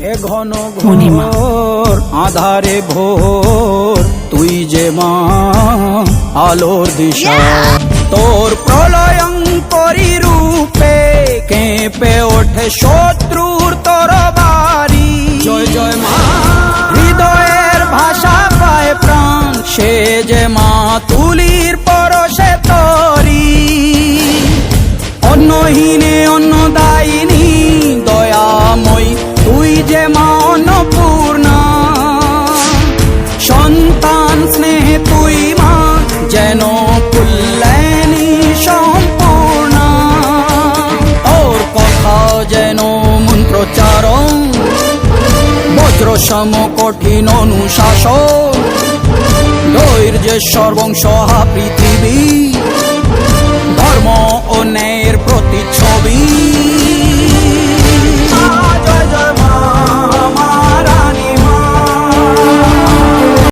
এ ঘন ঘোর আধারে ভোর তুই যে মা আলোর দিশা তোর প্রলয়ঙ্করী রূপে কেঁপে ওঠে শত্রুর তরবারি জয় জয় মা হৃদয়ের ভাষা পায় প্রাণ সে যে মা তুলির পরশে তরি অন্নহীনে অন্নদায়িনী দয়াময়ী তুই যে মা অন্নপূর্ণা সন্তান স্নেহে তুই মা যেন কল্যাণী সম্পূর্ণা ওর কথা যেন মন্ত্রোচ্চারণ বজ্র সম কঠিন অনুশাসন ধৈর্যেশ্বর বংশহা পৃথিবী ধর্ম ও ন্যায়ের প্রতিচ্ছবি